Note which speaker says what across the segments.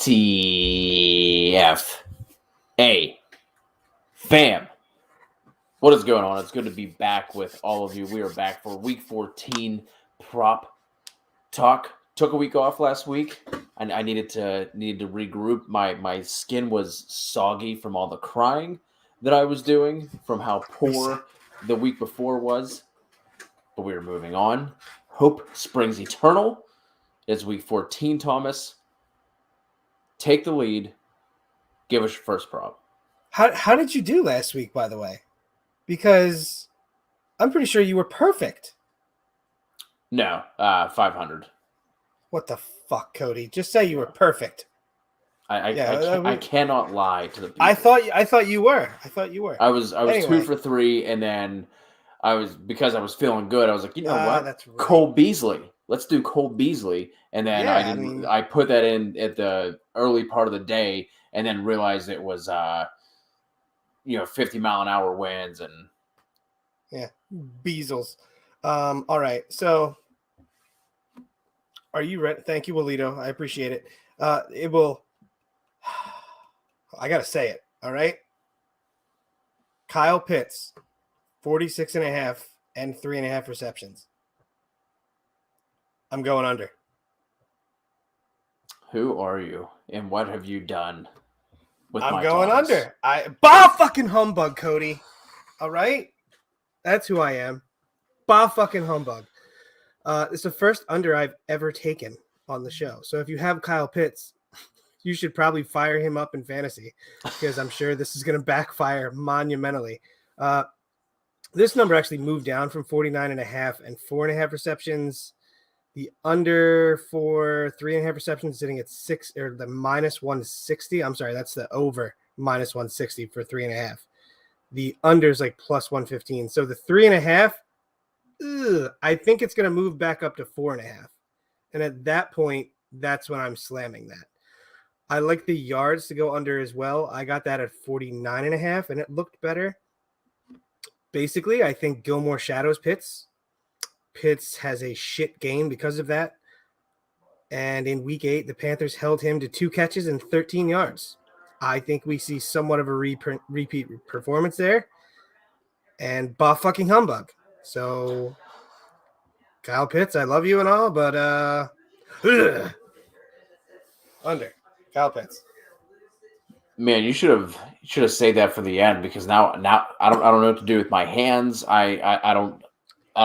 Speaker 1: TFA fam. What is going on? It's good to be back with all of you. We are back for week 14 prop talk. Took a week off last week. I needed to regroup. My skin was soggy from all the crying that I was doing from how poor the week before was. But we are moving on. Hope springs eternal. It's week 14, Thomas. Take the lead. Give us your first prop.
Speaker 2: How did you do last week, by the way? Because I'm pretty sure you were perfect.
Speaker 1: No, 500.
Speaker 2: What the fuck, Cody? Just say you were perfect.
Speaker 1: I cannot lie to the people.
Speaker 2: I thought you were.
Speaker 1: I was anyway. 2 for 3, and then because I was feeling good. I was like, you know what?
Speaker 2: That's right.
Speaker 1: Cole Beasley. Let's do Cole Beasley. And then I put that in at the early part of the day, and then realized it was 50-mile-an-hour winds and
Speaker 2: Beazles. All right, so are you ready? Thank you, Walito. I appreciate it. It will. I gotta say it. All right. Kyle Pitts, 46.5 and 3.5 receptions. I'm going under.
Speaker 1: Who are you, and what have you done?
Speaker 2: I'm going under. Bah fucking humbug, Cody. All right, that's who I am. Bah fucking humbug. It's the first under I've ever taken on the show. So if you have Kyle Pitts, you should probably fire him up in fantasy because I'm sure this is going to backfire monumentally. This number actually moved down from 49.5 and 4.5 receptions. The under for 3.5 receptions sitting at 6 or the minus 160. I'm sorry, that's the over minus 160 for 3.5. The under is like plus 115. So the 3.5, I think it's going to move back up to 4.5. And at that point, that's when I'm slamming that. I like the yards to go under as well. I got that at 49.5, and it looked better. Basically, I think Gilmore shadows Pitts. Pitts has a shit game because of that. And in week 8, the Panthers held him to 2 catches and 13 yards. I think we see somewhat of a repeat performance there. And bah fucking humbug. So, Kyle Pitts, I love you and all, but under. Kyle Pitts.
Speaker 1: Man, you should have saved that for the end because now I don't know what to do with my hands. I don't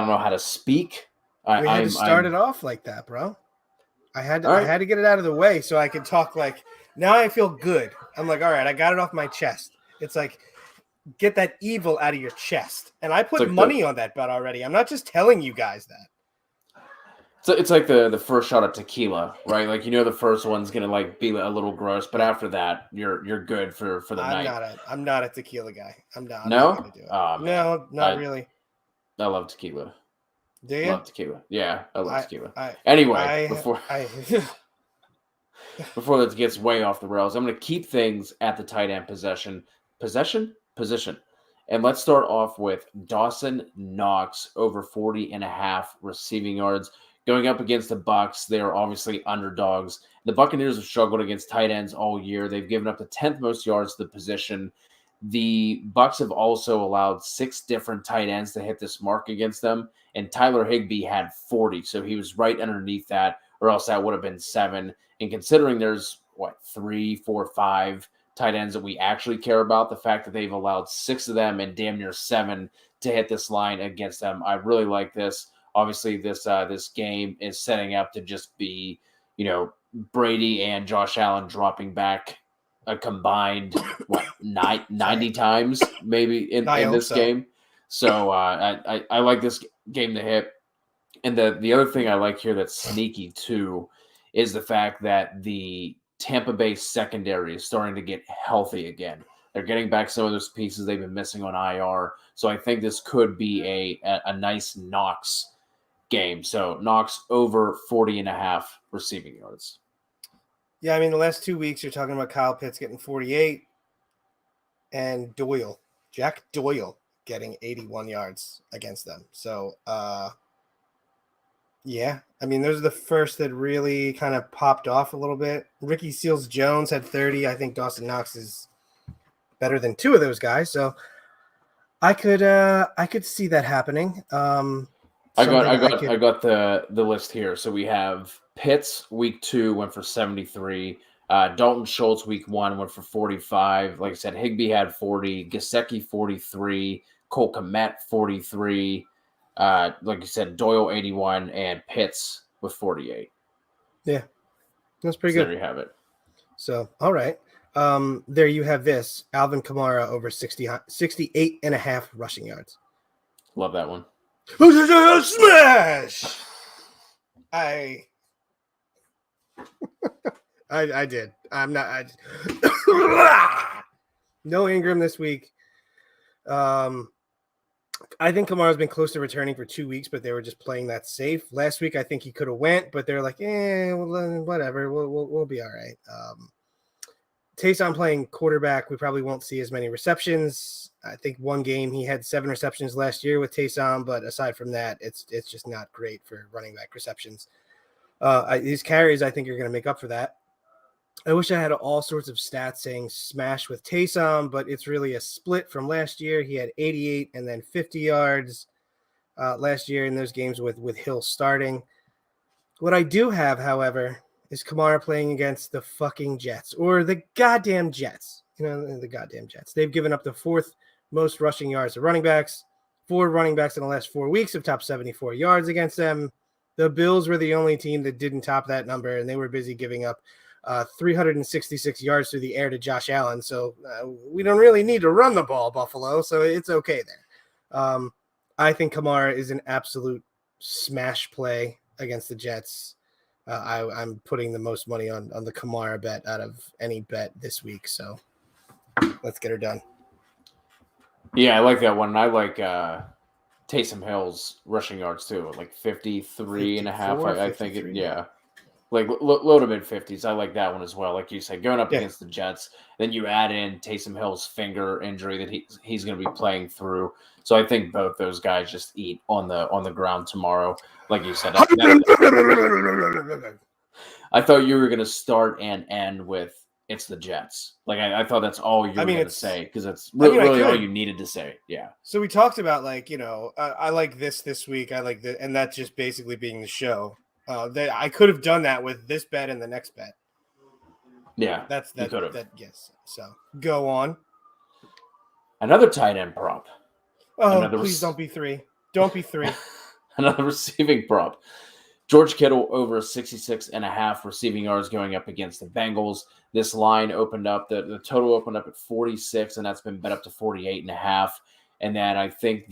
Speaker 1: know how to speak.
Speaker 2: We had to start it off like that, bro. I had to get it out of the way so I could talk like now I feel good. I'm like, all right, I got it off my chest. It's like get that evil out of your chest. And I put money on that bet already. I'm not just telling you guys that.
Speaker 1: So it's like the first shot of tequila, right? Like the first one's gonna like be a little gross, but after that you're good for the night.
Speaker 2: I'm not a tequila guy. I'm not.
Speaker 1: No,
Speaker 2: I'm not gonna do it. No, not really.
Speaker 1: I love tequila.
Speaker 2: Do you?
Speaker 1: Love tequila. Yeah, I love tequila. Before this gets way off the rails, I'm gonna keep things at the tight end position. And let's start off with Dawson Knox over 40.5 receiving yards. Going up against the Bucs, they are obviously underdogs. The Buccaneers have struggled against tight ends all year. They've given up the 10th most yards to the position. The Bucs have also allowed 6 different tight ends to hit this mark against them, and Tyler Higbee had 40, so he was right underneath that, or else that would have been 7. And considering there's 3, 4, 5 tight ends that we actually care about, the fact that they've allowed 6 of them and damn near 7 to hit this line against them, I really like this. Obviously, this game is setting up to just be, Brady and Josh Allen dropping back a combined 90 times maybe in this game. So I like this game to hit. And the other thing I like here that's sneaky too is the fact that the Tampa Bay secondary is starting to get healthy again. They're getting back some of those pieces they've been missing on IR. So I think this could be a nice Knox game. So Knox over 40.5 receiving yards.
Speaker 2: Yeah, I mean, the last 2 weeks you're talking about Kyle Pitts getting 48 and Jack Doyle getting 81 yards against them. So Yeah. I mean, those are the first that really kind of popped off a little bit. Ricky Seals-Jones had 30. I think Dawson Knox is better than two of those guys. So I could see that happening.
Speaker 1: I got the list here. So we have Pitts week 2 went for 73. Dalton Schultz week 1 went for 45. Like I said, Higbee had 40. Gesicki 43. Cole Kmet 43. Like you said, Doyle 81 and Pitts with 48.
Speaker 2: Yeah, that's pretty good.
Speaker 1: There you have it.
Speaker 2: So all right. There you have this Alvin Kamara over 68 and a half rushing yards.
Speaker 1: Love that one.
Speaker 2: Smash! I did. I'm not. No Ingram this week. I think Kamara's been close to returning for 2 weeks, but they were just playing that safe. Last week, I think he could have went, but they're like, whatever. We'll be all right. Taysom playing quarterback, we probably won't see as many receptions. I think one game he had 7 receptions last year with Taysom, but aside from that, it's just not great for running back receptions. These carries, I think, are going to make up for that. I wish I had all sorts of stats saying smash with Taysom, but it's really a split from last year. He had 88 and then 50 yards last year in those games with Hill starting. What I do have, however, is Kamara playing against the fucking Jets or the goddamn Jets. The goddamn Jets. They've given up the 4th most rushing yards to running backs. 4 running backs in the last 4 weeks have topped 74 yards against them. The Bills were the only team that didn't top that number, and they were busy giving up 366 yards through the air to Josh Allen. So we don't really need to run the ball, Buffalo. So it's okay there. I think Kamara is an absolute smash play against the Jets. I'm putting the most money on the Kamara bet out of any bet this week. So let's get her done.
Speaker 1: Yeah, I like that one. I like Taysom Hill's rushing yards too, like 53 and a half. I think it, yeah. Like low to mid 50s. I like that one as well. Like you said, going up against the Jets, then you add in Taysom Hill's finger injury that he's going to be playing through. So I think both those guys just eat on the ground tomorrow. Like you said, I thought you were going to start and end with it's the Jets. Like I thought that's all you were going to say because that's really all you needed to say. Yeah.
Speaker 2: So we talked about I like this week. I like that, and that's just basically being the show. I could have done that with this bet and the next bet.
Speaker 1: Yeah,
Speaker 2: that yes. So go on.
Speaker 1: Another tight end prop.
Speaker 2: Oh, please don't be 3. Don't be 3.
Speaker 1: Another receiving prop. George Kittle over 66 and a half receiving yards going up against the Bengals. This line opened up, the total opened up at 46, and that's been bet up to 48 and a half. And then I think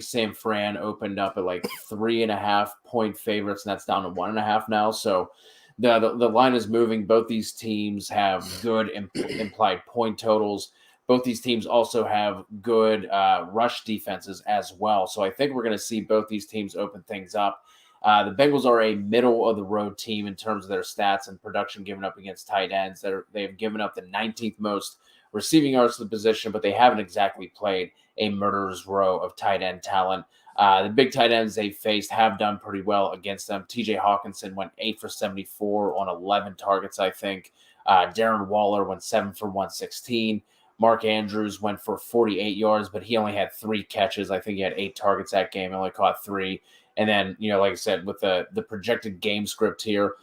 Speaker 1: San Fran opened up at like 3.5 point favorites, and that's down to 1.5 now. So the line is moving. Both these teams have good implied point totals. Both these teams also have good rush defenses as well. So I think we're going to see both these teams open things up. The Bengals are a middle of the road team in terms of their stats and production given up against tight ends. They've given up the 19th most receiving yards to the position, but they haven't exactly played a murderer's row of tight end talent. The big tight ends they faced have done pretty well against them. TJ Hawkinson went 8 for 74 on 11 targets, I think. Darren Waller went 7 for 116. Mark Andrews went for 48 yards, but he only had 3 catches. I think he had 8 targets that game, only caught 3. And then, like I said, with the projected game script here,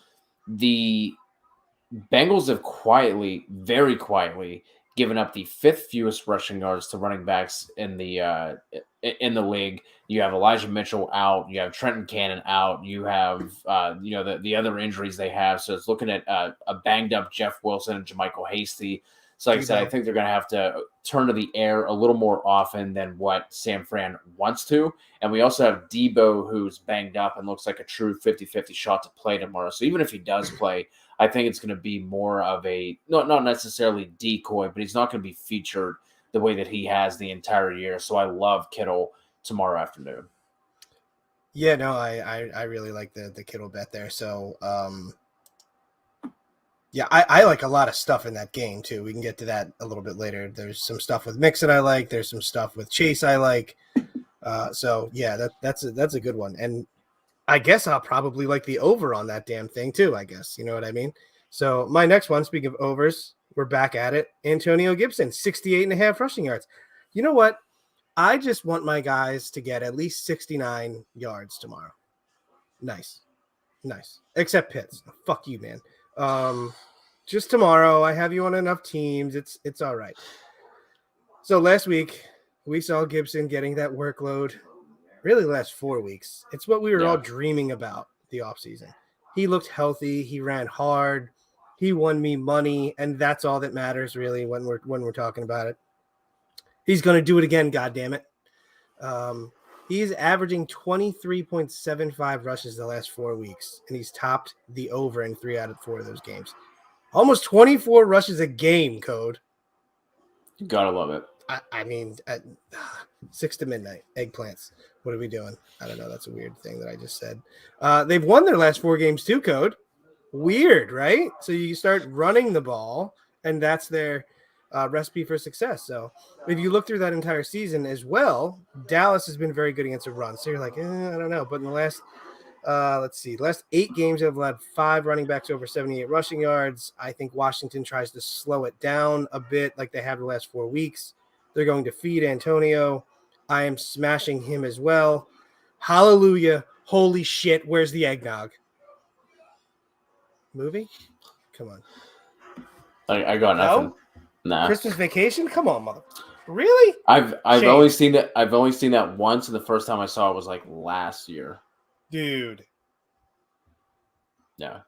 Speaker 1: the Bengals have very quietly, given up the 5th fewest rushing yards to running backs in the league. You have Elijah Mitchell out. You have Trenton Cannon out. You have the other injuries they have. So it's looking at a banged up Jeff Wilson and JaMychal Hasty. So like I said, I think they're going to have to turn to the air a little more often than what San Fran wants to. And we also have Debo, who's banged up and looks like a true 50-50 shot to play tomorrow. So even if he does play, I think it's going to be more of a, not necessarily decoy, but he's not going to be featured the way that he has the entire year. So I love Kittle tomorrow afternoon.
Speaker 2: Yeah, no, I really like the Kittle bet there. So, yeah, I like a lot of stuff in that game, too. We can get to that a little bit later. There's some stuff with Mixon I like. There's some stuff with Chase I like. So, yeah, that's a good one. And I guess I'll probably like the over on that damn thing too, I guess. You know what I mean? So my next one, speaking of overs, we're back at it. Antonio Gibson, 68.5 rushing yards. You know what? I just want my guys to get at least 69 yards tomorrow. Nice. Except Pitts. Fuck you, man. Just tomorrow. I have you on enough teams. It's all right. So last week, we saw Gibson getting that workload. Really, the last 4 weeks. It's what we were all dreaming about the offseason. He looked healthy. He ran hard. He won me money, and that's all that matters, really, when we're talking about it. He's going to do it again, goddammit. He's averaging 23.75 rushes the last 4 weeks, and he's topped the over in 3 out of 4 of those games. Almost 24 rushes a game, Code.
Speaker 1: You gotta love it.
Speaker 2: I mean, at 6 to midnight, eggplants. What are we doing? I don't know. That's a weird thing that I just said. They've won their last 4 games too, Code. Weird, right? So you start running the ball, and that's their recipe for success. So if you look through that entire season as well, Dallas has been very good against a run. So you're like, I don't know. But in the last, last 8 games have led 5 running backs over 78 rushing yards. I think Washington tries to slow it down a bit like they have the last 4 weeks. They're going to feed Antonio. I am smashing him as well. Hallelujah. Holy shit. Where's the eggnog? Movie? Come on.
Speaker 1: I got nothing.
Speaker 2: No?
Speaker 1: Nah.
Speaker 2: Christmas Vacation? Come on, mother. Really?
Speaker 1: I've only seen that. I've only seen that once, and the first time I saw it was like last year.
Speaker 2: Dude.
Speaker 1: Yeah.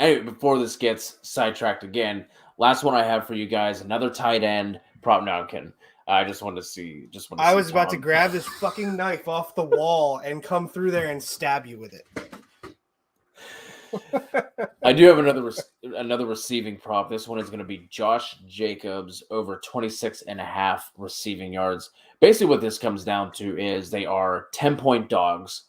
Speaker 1: Anyway, before this gets sidetracked again, last one I have for you guys, another tight end prop. No, I'm kidding. I just wanted to see. I
Speaker 2: was about to grab this fucking knife off the wall and come through there and stab you with it.
Speaker 1: I do have another receiving prop. This one is going to be Josh Jacobs over 26.5 receiving yards. Basically, what this comes down to is they are 10-point dogs,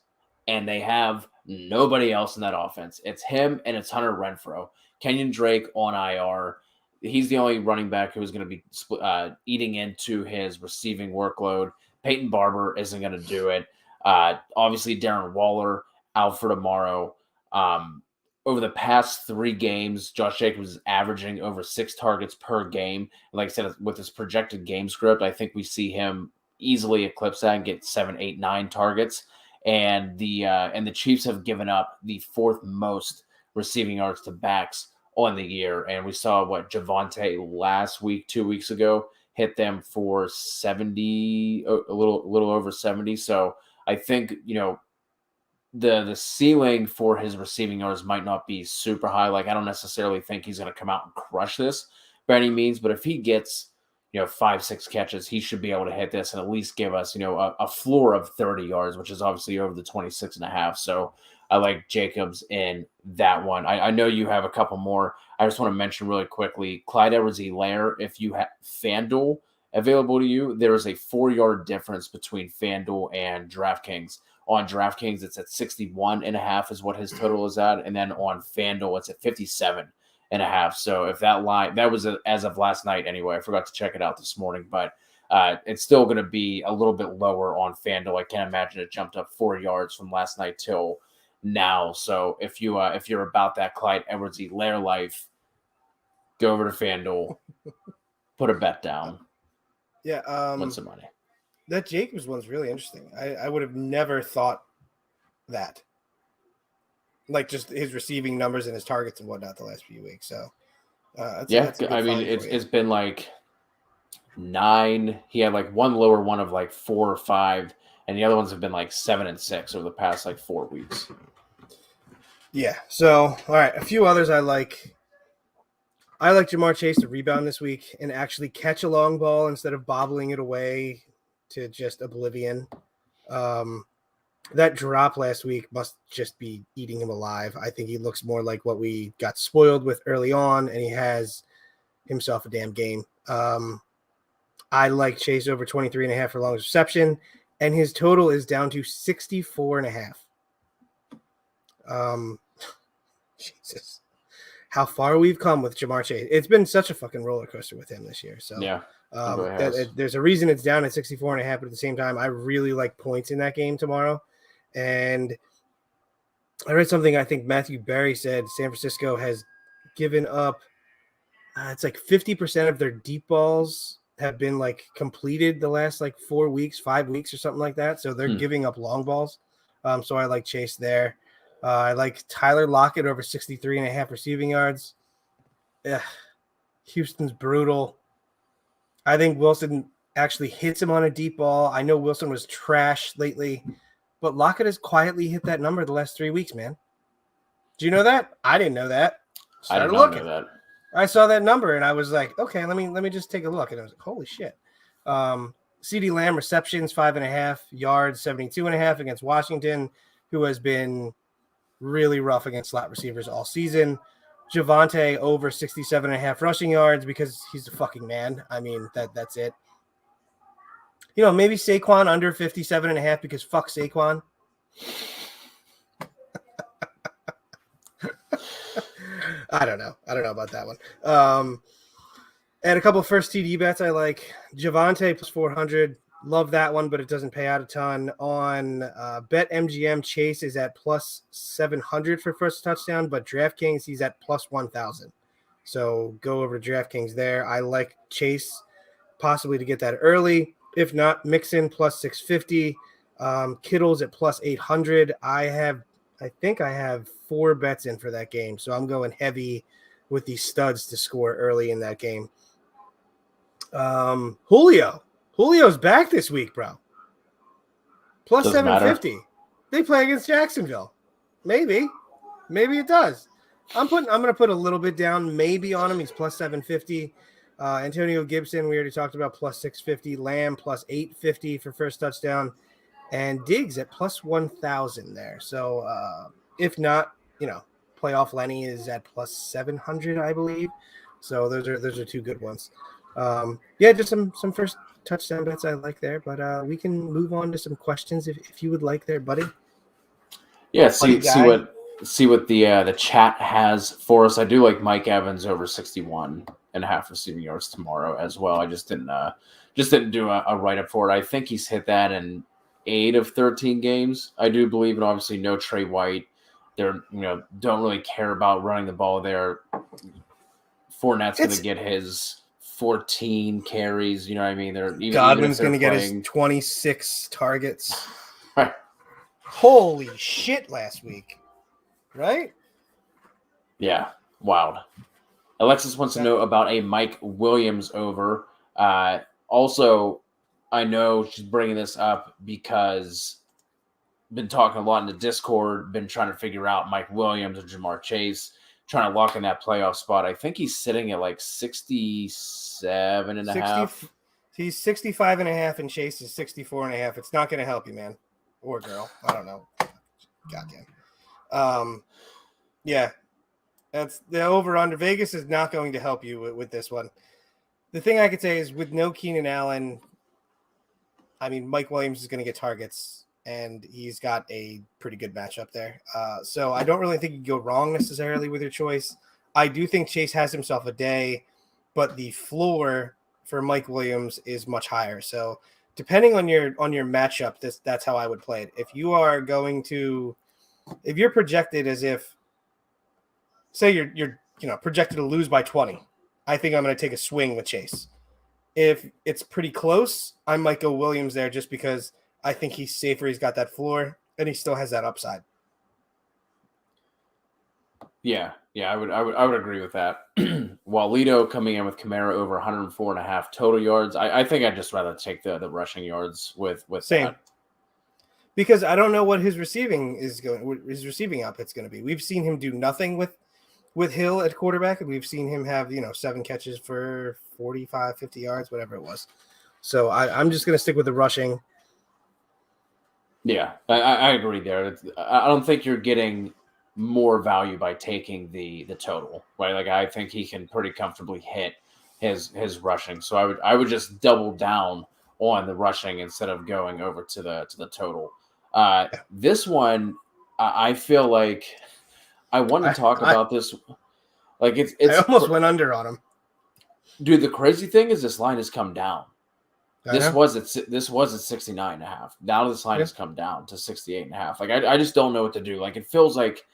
Speaker 1: and they have nobody else in that offense. It's him and it's Hunter Renfrow. Kenyon Drake on IR. He's the only running back who's going to be eating into his receiving workload. Peyton Barber isn't going to do it. Obviously, Darren Waller out for tomorrow. Over the past 3 games, Josh Jacobs is averaging over 6 targets per game. And like I said, with his projected game script, I think we see him easily eclipse that and get 7, 8, 9 targets. And the Chiefs have given up the 4th most receiving yards to backs on the year. And we saw Javonte last week, 2 weeks ago, hit them for 70, a little over 70. So I think, the ceiling for his receiving yards might not be super high. Like, I don't necessarily think he's going to come out and crush this by any means, but if he gets, 5, 6 catches, he should be able to hit this and at least give us, a floor of 30 yards, which is obviously over the 26.5. So I like Jacobs in that one. I know you have a couple more. I just want to mention really quickly, Clyde Lair, if you have FanDuel available to you, there is a 4-yard difference between FanDuel and DraftKings. On DraftKings, it's at 61.5 is what his total is at. And then on FanDuel, it's at 57.5. So if that was as of last night anyway, I forgot to check it out this morning, but it's still going to be a little bit lower on FanDuel. I can't imagine it jumped up 4 yards from last night till now. So if you're about that Clyde Lair life, go over to FanDuel, put a bet down.
Speaker 2: Yeah.
Speaker 1: Win some money.
Speaker 2: That Jacobs one's really interesting. I would have never thought that. Like just his receiving numbers and his targets and whatnot the last few weeks. So,
Speaker 1: it's been like 9. He had like one lower one of like 4 or 5, and the other ones have been like 7 and 6 over the past like 4 weeks.
Speaker 2: Yeah. So, all right, a few others I like. I like Jamar Chase to rebound this week and actually catch a long ball instead of bobbling it away to just oblivion. That drop last week must just be eating him alive. I think he looks more like what we got spoiled with early on, and he has himself a damn game. I like Chase over 23.5 for longest reception, and his total is down to 64.5. Jesus. How far we've come with Jamar Chase. It's been such a fucking roller coaster with him this year. So
Speaker 1: yeah.
Speaker 2: There's a reason it's down at 64.5, but at the same time, I really like points in that game tomorrow. And I read something, I think Matthew Berry said San Francisco has given up, it's like 50% of their deep balls have been like completed the last like 4 weeks, 5 weeks or something like that. So they're giving up long balls. So I like Chase there. I like Tyler Lockett over 63.5 receiving yards. Ugh. Houston's brutal. I think Wilson actually hits him on a deep ball. I know Wilson was trash lately, but Lockett has quietly hit that number the last 3 weeks, man. Do you know that? I didn't know that.
Speaker 1: I did not know that.
Speaker 2: I saw that number and I was like, okay, let me just take a look. And I was like, holy shit. CeeDee Lamb receptions, 5.5 yards, 72.5 against Washington, who has been really rough against slot receivers all season. Javonte over 67.5 rushing yards because he's a fucking man. I mean, that's it. You know, maybe Saquon under 57.5 because fuck Saquon. I don't know about that one. And a couple of first TD bets I like. Javonte plus 400. Love that one, but it doesn't pay out a ton. On BetMGM, Chase is at plus 700 for first touchdown, but DraftKings, he's at plus 1,000. So go over to DraftKings there. I like Chase possibly to get that early. If not, Mixon plus 650. Kittle's at plus 800. I think I have 4 bets in for that game, so I'm going heavy with these studs to score early in that game. Julio's back this week, bro. Plus
Speaker 1: Doesn't
Speaker 2: 750.
Speaker 1: matter.
Speaker 2: They play against Jacksonville. Maybe it does. I'm going to put a little bit down, maybe on him. He's plus 750. Antonio Gibson, we already talked about, plus 650. Lamb plus 850 for first touchdown, and Diggs at plus 1,000 there. So if not, playoff Lenny is at plus 700, I believe. So those are 2 good ones. Just some first touchdown bets I like there, but we can move on to some questions if you would like there, buddy.
Speaker 1: Yeah, see what the chat has for us. I do like Mike Evans over 61.5 receiving yards tomorrow as well. I just didn't do a write up for it. I think he's hit that in 8 of 13 games, I do believe, and obviously no Trey White. They're don't really care about running the ball there. Fournette's going to get his 14 carries, you know what I mean?
Speaker 2: Godwin's going to get his 26 targets.
Speaker 1: Right.
Speaker 2: Holy shit last week. Right?
Speaker 1: Yeah, wild. Alexis wants to know about a Mike Williams over. Also, I know she's bringing this up because been talking a lot in the Discord, been trying to figure out Mike Williams or Jamar Chase, trying to lock in that playoff spot. I think he's sitting at like 67.5.
Speaker 2: He's 65.5 and Chase is 64.5. It's not going to help you, man. Or girl. I don't know. Goddamn. Yeah. That's the over-under. Vegas is not going to help you with this one. The thing I could say is with no Keenan Allen, I mean, Mike Williams is going to get targets, and he's got a pretty good matchup there. So I don't really think you go wrong necessarily with your choice. I do think Chase has himself a day, but the floor for Mike Williams is much higher. So depending on your matchup, that's how I would play it. If you're projected as if, say you're projected to lose by 20, I think I'm going to take a swing with Chase. If it's pretty close, I might go Williams there just because I think he's safer. He's got that floor, and he still has that upside.
Speaker 1: Yeah, I would agree with that. Walito coming in with Kamara over 104.5 total yards. I think I'd just rather take the rushing yards with
Speaker 2: same.
Speaker 1: That.
Speaker 2: Because I don't know what his receiving output's going to be. We've seen him do nothing with Hill at quarterback, and we've seen him have 7 catches for 45, 50 yards, whatever it was. So I'm just going to stick with the rushing.
Speaker 1: Yeah, I agree there. I don't think you're getting more value by taking the total, right? Like I think he can pretty comfortably hit his rushing. So I would just double down on the rushing instead of going over to the total. This one, I feel like I want to talk about this. Like it's
Speaker 2: I almost went under on him.
Speaker 1: Dude, the crazy thing is this line has come down. This was at 69.5. Now this line has come down to 68.5. Like I just don't know what to do. Like it feels like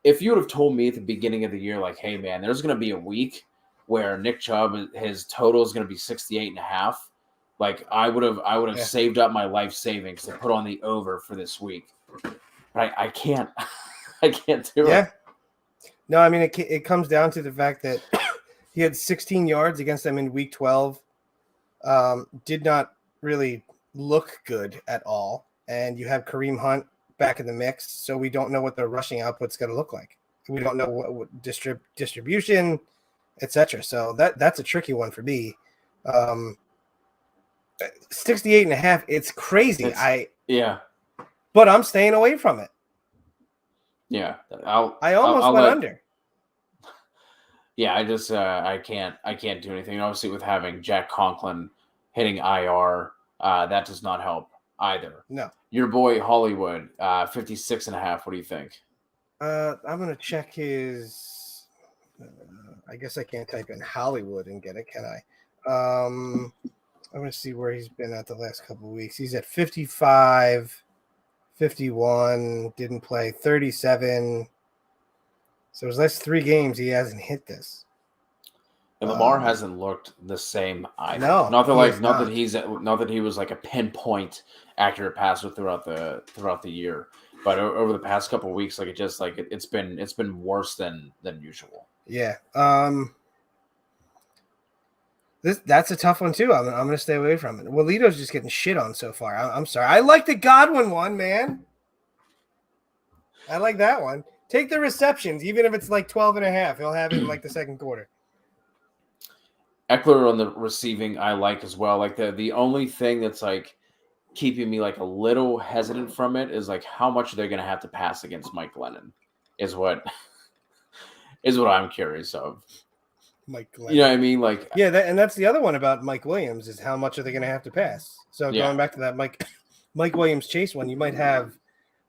Speaker 1: if you would have told me at the beginning of the year, like, hey man, there's going to be a week where Nick Chubb, his total is going to be 68.5. Like I would have saved up my life savings to put on the over for this week. But I can't. I can't do it.
Speaker 2: No, I mean it comes down to the fact that he had 16 yards against them in week 12. Did not really look good at all. And you have Kareem Hunt back in the mix, so we don't know what the rushing output's going to look like. We don't know what distribution, etc. So that's a tricky one for me. 68.5, it's crazy. But I'm staying away from it.
Speaker 1: Yeah,
Speaker 2: I almost went under.
Speaker 1: Yeah, I just I can't do anything. And obviously, with having Jack Conklin hitting IR, that does not help either.
Speaker 2: No,
Speaker 1: your boy Hollywood, 56.5. What do you think?
Speaker 2: I'm gonna check his. I guess I can't type in Hollywood and get it, can I? I'm gonna see where he's been at the last couple of weeks. He's at 55, 51, didn't play 37. So his last 3 games, he hasn't hit this.
Speaker 1: And Lamar hasn't looked the same either.
Speaker 2: No,
Speaker 1: not that he was like a pinpoint accurate passer throughout the year, but over the past couple of weeks, like it's been worse than usual.
Speaker 2: Yeah. That's a tough one too. I'm gonna stay away from it. Walito's just getting shit on so far. I'm sorry. I like the Godwin one, man. I like that one. Take the receptions, even if it's like 12.5. He'll have it in like the second quarter.
Speaker 1: Eckler on the receiving, I like as well. Like the only thing that's like keeping me like a little hesitant from it is like how much they're gonna have to pass against Mike Glennon is what I'm curious of.
Speaker 2: Mike Glennon.
Speaker 1: You know what I mean? Like
Speaker 2: and that's the other one about Mike Williams is how much are they gonna have to pass? So going back to that Mike Williams Chase one, you might have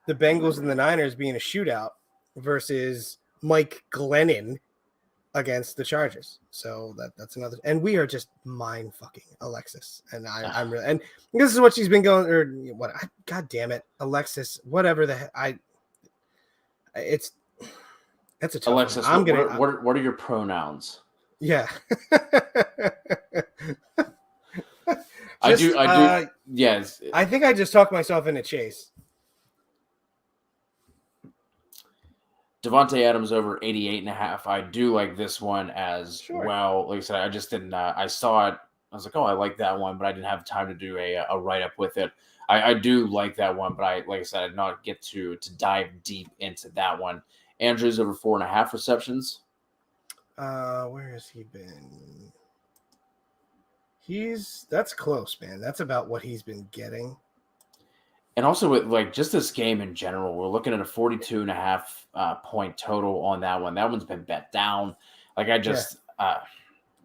Speaker 2: the Bengals and the Niners being a shootout versus Mike Glennon against the Chargers. So that's another. And we are just mind fucking Alexis. And I'm really, and this is what she's been going, or what? God damn it, Alexis. Whatever that's a tough
Speaker 1: Alexis.
Speaker 2: One.
Speaker 1: What are your pronouns?
Speaker 2: Yeah.
Speaker 1: I do. Yes.
Speaker 2: I think I just talked myself into Chase.
Speaker 1: Devontae Adams over 88.5. I do like this one as well. Like I said, I just didn't. I saw it. I was like, oh, I like that one, but I didn't have time to do a write up with it. I do like that one, but like I said, I did not get to dive deep into that one. Andrews over 4.5 receptions.
Speaker 2: Where has he been? That's close, man. That's about what he's been getting.
Speaker 1: And also with like just this game in general, we're looking at a 42.5 point total on that one. That one's been bet down. Like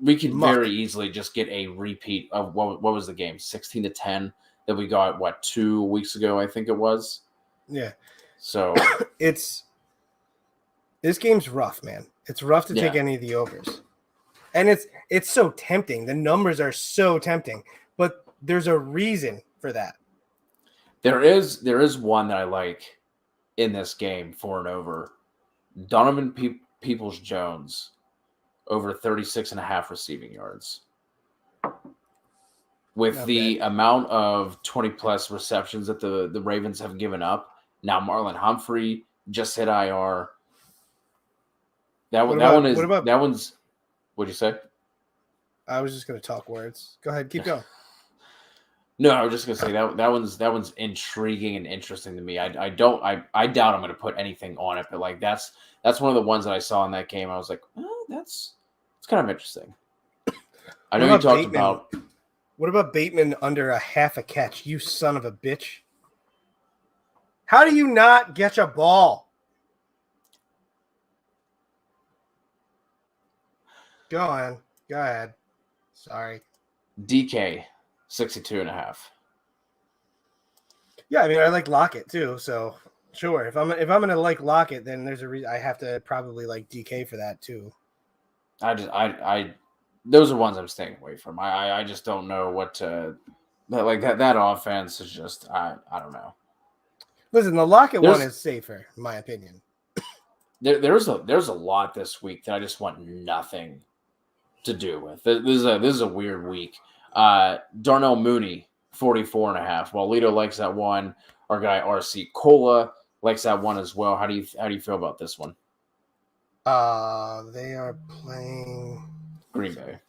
Speaker 1: we could very easily just get a repeat of what was the game? 16-10 that we got 2 weeks ago, I think it was.
Speaker 2: Yeah.
Speaker 1: So
Speaker 2: this game's rough, man. It's rough to take any of the overs. And it's so tempting. The numbers are so tempting, but there's a reason for that.
Speaker 1: There is one that I like in this game for and over. Donovan Peoples-Jones over 36.5 receiving yards. With the amount of 20-plus receptions that the Ravens have given up, now Marlon Humphrey just hit IR. What'd you say?
Speaker 2: I was just going to talk words. Go ahead, keep going.
Speaker 1: No, I was just gonna say that one's intriguing and interesting to me. I doubt I'm gonna put anything on it, but like that's one of the ones that I saw in that game. I was like, oh, it's kind of interesting. I know you talked about.
Speaker 2: What about Bateman under a half a catch? You son of a bitch! How do you not catch a ball? Go on, go ahead. Sorry,
Speaker 1: DK. 62.5.
Speaker 2: Yeah, I mean, I like Lockett too, so sure. If I'm gonna like Lockett, then there's a reason I have to probably like DK for that too.
Speaker 1: I those are ones I'm staying away from. I just don't know what to Like that offense is just I don't know.
Speaker 2: Listen, the Lockett one is safer, in my opinion.
Speaker 1: There's a lot this week that I just want nothing to do with. This is a weird week. Darnell Mooney, 44.5. While Lito likes that one, our guy RC Cola likes that one as well. How do you feel about this one?
Speaker 2: They are playing
Speaker 1: Green Bay.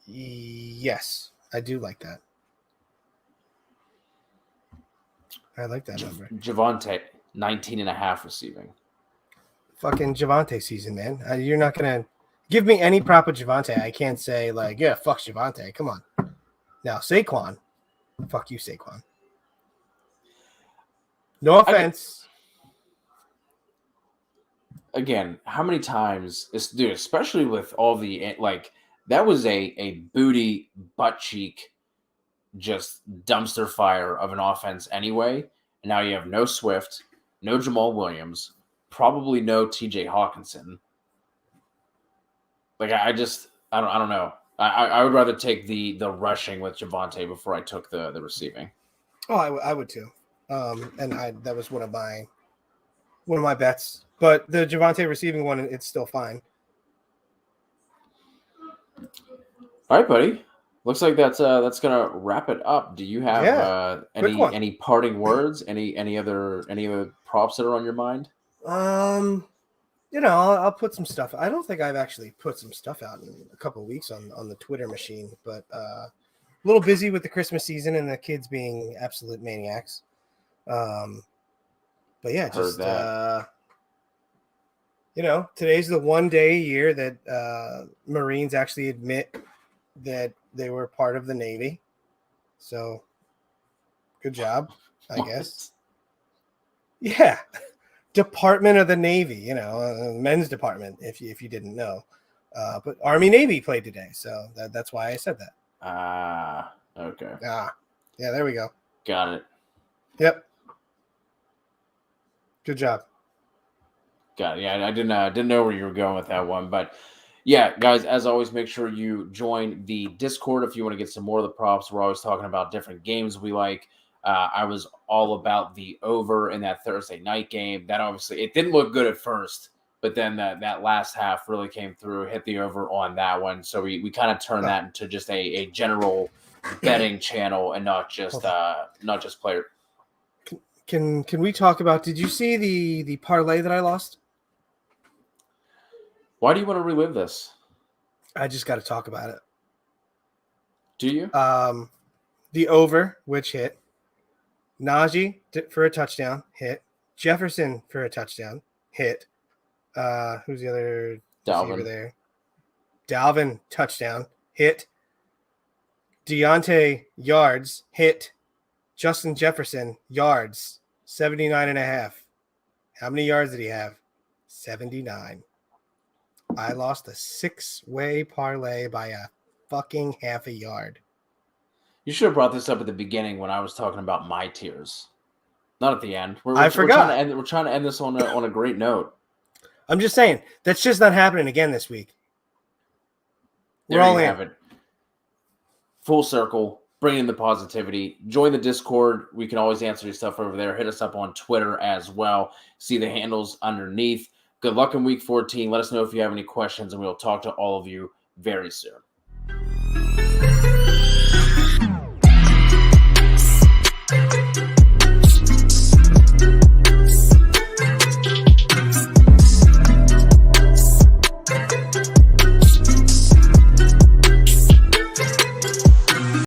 Speaker 2: Yes, I do like that. I like that number.
Speaker 1: Javonte, 19.5 receiving.
Speaker 2: Fucking Javonte season, man. You're not going to give me any prop of Javonte. I can't say, like, yeah, fuck Javonte. Come on. Now, Saquon. Fuck you, Saquon. No offense.
Speaker 1: Again, how many times, dude, especially with all the, like, that was a booty, butt cheek, just dumpster fire of an offense anyway. And now you have no Swift, no Jamal Williams, probably no TJ Hawkinson. Like I don't know. I would rather take the rushing with Javonte before I took the receiving.
Speaker 2: Oh, I would too. And that was one of my bets. But the Javonte receiving one, it's still fine.
Speaker 1: All right, buddy. Looks like that's gonna wrap it up. Do you have any parting words? Any other props that are on your mind?
Speaker 2: I'll put some stuff. I don't think I've actually put some stuff out in a couple of weeks on the Twitter machine, but a little busy with the Christmas season and the kids being absolute maniacs. But yeah, just today's the one day a year that Marines actually admit that they were part of the Navy. So good job, I guess. Yeah. Department of the Navy, men's department, if you didn't know. But Army Navy played today, so that's why I said that.
Speaker 1: Okay.
Speaker 2: Yeah, there we go.
Speaker 1: Got it.
Speaker 2: Yep. Good job.
Speaker 1: Got it. Yeah, I didn't know where you were going with that one, but yeah, guys, as always, make sure you join the Discord if you want to get some more of the props. We're always talking about different games we like. I was all about the over in that Thursday night game. That obviously, it didn't look good at first, but then that last half really came through, hit the over on that one. So we kind of turned that into just a general betting channel and not just player.
Speaker 2: Can we talk about, did you see the parlay that I lost?
Speaker 1: Why do you want to relive this?
Speaker 2: I just got to talk about it.
Speaker 1: Do you?
Speaker 2: The over, which hit. Najee for a touchdown, hit. Jefferson for a touchdown, hit. Who's the other receiver there? Dalvin, touchdown, hit. Deontay, yards, hit. Justin Jefferson, yards, 79.5. How many yards did he have? 79. I lost a 6-way parlay by a fucking half a yard.
Speaker 1: You should have brought this up at the beginning when I was talking about my tiers, not at the end.
Speaker 2: I forgot.
Speaker 1: We're trying to end this on a great note.
Speaker 2: I'm just saying that's just not happening again this week.
Speaker 1: There you have it. Full circle. Bring in the positivity. Join the Discord. We can always answer your stuff over there. Hit us up on Twitter as well. See the handles underneath. Good luck in Week 14. Let us know if you have any questions, and we'll talk to all of you very soon.